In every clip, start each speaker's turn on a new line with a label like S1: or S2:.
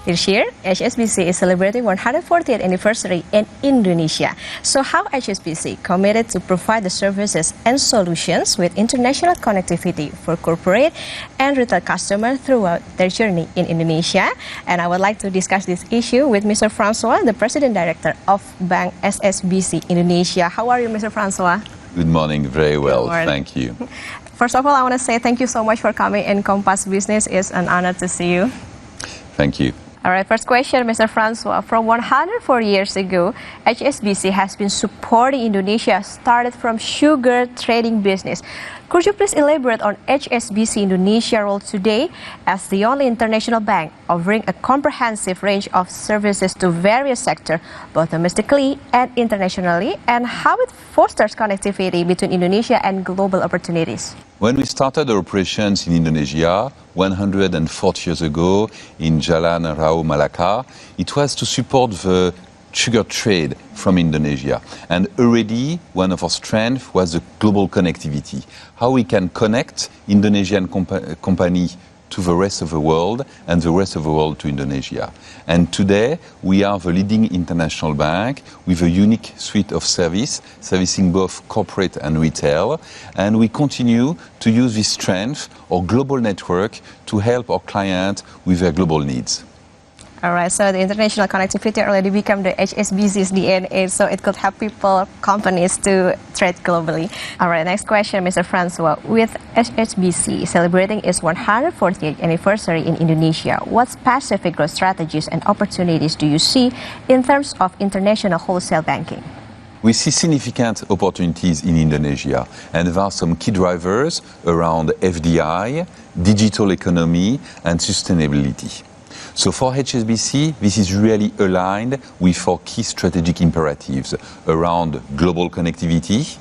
S1: This year, HSBC is celebrating 140th anniversary in Indonesia. So how HSBC committed to provide the services and solutions with international connectivity for corporate and retail customers throughout their journey in Indonesia? And I would like to discuss this issue with Mr. Francois, the President Director of Bank HSBC Indonesia. How are you, Mr. Francois?
S2: Good morning, very well, thank you.
S1: First of all, I want to say thank you so much for coming in Kompas Business. It's an honor to see you.
S2: Thank you.
S1: All right, first question, Mr. Francois. From 104 years ago, HSBC has been supporting Indonesia, started from sugar trading business. Could you please elaborate on HSBC Indonesia role today as the only international bank offering a comprehensive range of services to various sectors, both domestically and internationally, and how it fosters connectivity between Indonesia and global opportunities?
S2: When we started our operations in Indonesia 140 years ago in Jalan Rao Malacca, it was to support the sugar trade from Indonesia. And already one of our strengths was the global connectivity. How we can connect Indonesian company to the rest of the world and the rest of the world to Indonesia. And today we are the leading international bank with a unique suite of service, servicing both corporate and retail. And we continue to use this strength or global network to help our clients with their global needs.
S1: All right, so the international connectivity already become the HSBC's DNA, so it could help people, companies to trade globally. All right, next question, Mr. Francois. With HSBC celebrating its 140th anniversary in Indonesia, what specific growth strategies and opportunities do you see in terms of international wholesale banking?
S2: We see significant opportunities in Indonesia, and there are some key drivers around FDI, digital economy, and sustainability. So for HSBC, this is really aligned with our key strategic imperatives around global connectivity,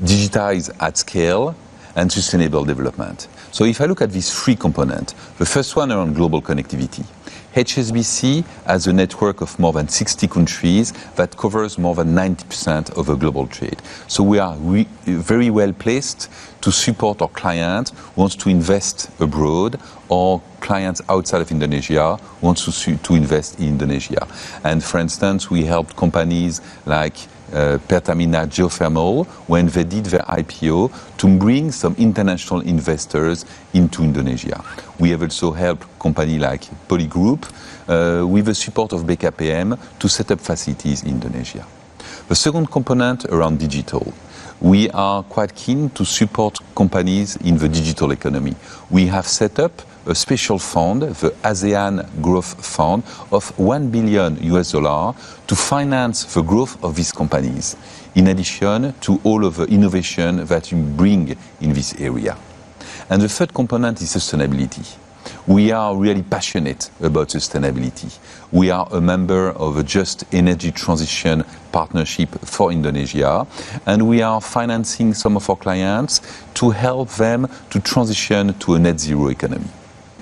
S2: digitize at scale, and sustainable development. So if I look at these three components, the first one around global connectivity. HSBC has a network of more than 60 countries that covers more than 90% of the global trade. So we are very well placed to support our clients who want to invest abroad or clients outside of Indonesia who want to invest in Indonesia. And for instance, we helped companies like Pertamina Geothermal when they did their IPO to bring some international investors into Indonesia. We have also helped companies like Poly Group with the support of BKPM to set up facilities in Indonesia. The second component around digital. We are quite keen to support companies in the digital economy. We have set up a special fund, the ASEAN Growth Fund, of $1 billion to finance the growth of these companies, in addition to all of the innovation that you bring in this area. And the third component is sustainability. We are really passionate about sustainability. We are a member of a Just Energy Transition Partnership for Indonesia, and we are financing some of our clients to help them to transition to a net zero economy.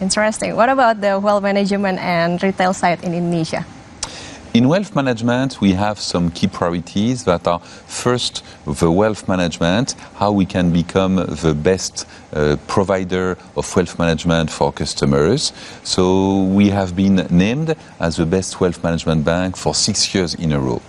S1: Interesting. What about the wealth management and retail side in Indonesia?
S2: In wealth management, we have some key priorities that are first the wealth management, how we can become the best provider of wealth management for customers. So we have been named as the best wealth management bank for 6 years in a row.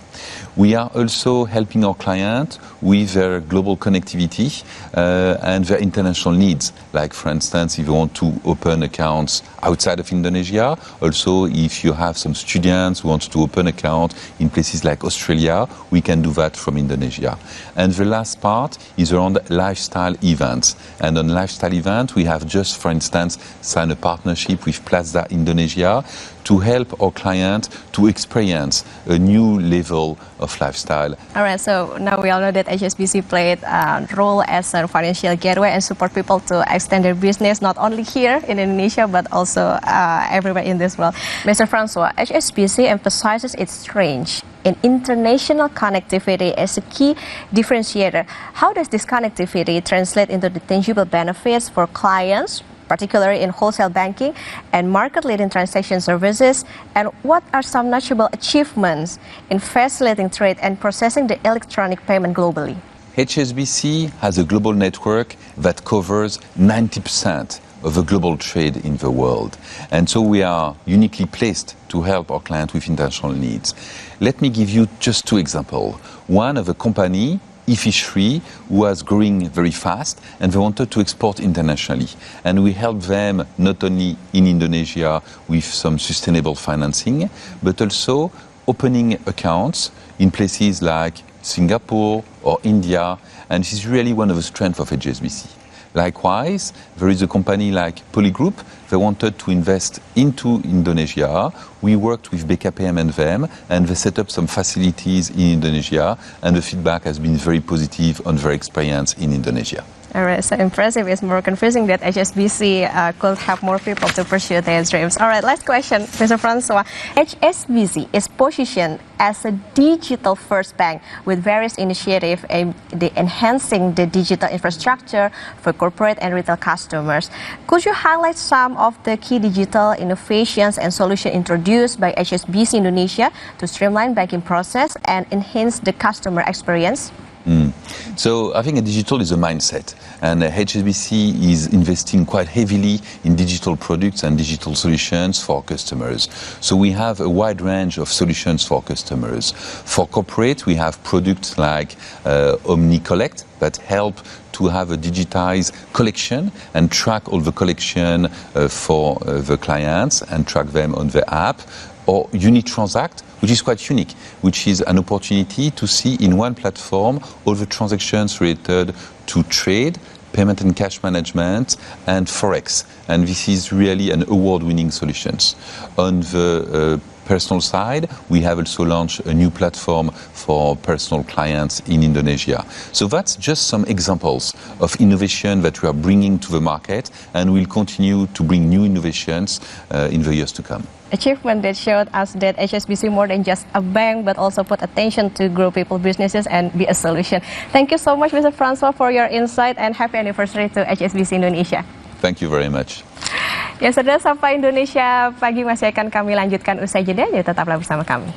S2: We are also helping our clients with their global connectivity and their international needs. Like, for instance, if you want to open accounts outside of Indonesia, also if you have some students who want to open account in places like Australia, we can do that from Indonesia. And the last part is around lifestyle events. And on lifestyle events, we have just, for instance, signed a partnership with Plaza Indonesia to help our clients to experience a new level of lifestyle.
S1: All right, so now we all know that HSBC played a role as a financial gateway and support people to extend their business, not only here in Indonesia, but also everywhere in this world. Mr. Francois, HSBC emphasizes its strength in international connectivity as a key differentiator. How does this connectivity translate into the tangible benefits for clients, particularly in wholesale banking and market-leading transaction services? And what are some notable achievements in facilitating trade and processing the electronic payment globally?
S2: HSBC has a global network that covers 90% of the global trade in the world. And so we are uniquely placed to help our clients with international needs. Let me give you just two examples. One of a company, e-fishery, who was growing very fast and they wanted to export internationally. And we helped them not only in Indonesia with some sustainable financing, but also opening accounts in places like Singapore or India, and this is really one of the strengths of HSBC. Likewise, there is a company like Polygroup. They wanted to invest into Indonesia. We worked with BKPM and them, and they set up some facilities in Indonesia, and the feedback has been very positive on their experience in Indonesia.
S1: All right, so impressive. It's more confusing that HSBC could help more people to pursue their dreams. All right, last question, Mr. Francois. HSBC is positioned as a digital-first bank with various initiatives aimed at enhancing the digital infrastructure for corporate and retail customers. Could you highlight some of the key digital innovations and solutions introduced by HSBC Indonesia to streamline banking process and enhance the customer experience?
S2: So I think digital is a mindset, and HSBC is investing quite heavily in digital products and digital solutions for customers. So we have a wide range of solutions for customers. For corporate, we have products like Omni Collect that help to have a digitized collection and track all the collection for the clients and track them on the app. Or Unit Transact, which is quite unique, which is an opportunity to see in one platform all the transactions related to trade, payment and cash management, and Forex. And this is really an award-winning solution. On the personal side, we have also launched a new platform for personal clients in Indonesia. So that's just some examples of innovation that we are bringing to the market, and we'll continue to bring new innovations in the years to come.
S1: Achievement that showed us that HSBC more than just a bank, but also put attention to grow people businesses and be a solution. Thank you so much, Mr. Francois, for your insight, and happy anniversary to HSBC Indonesia.
S2: Thank you very much.
S1: Ya, saudara, Sapa Indonesia Pagi masih akan kami lanjutkan usai jeda, jadi tetaplah bersama kami.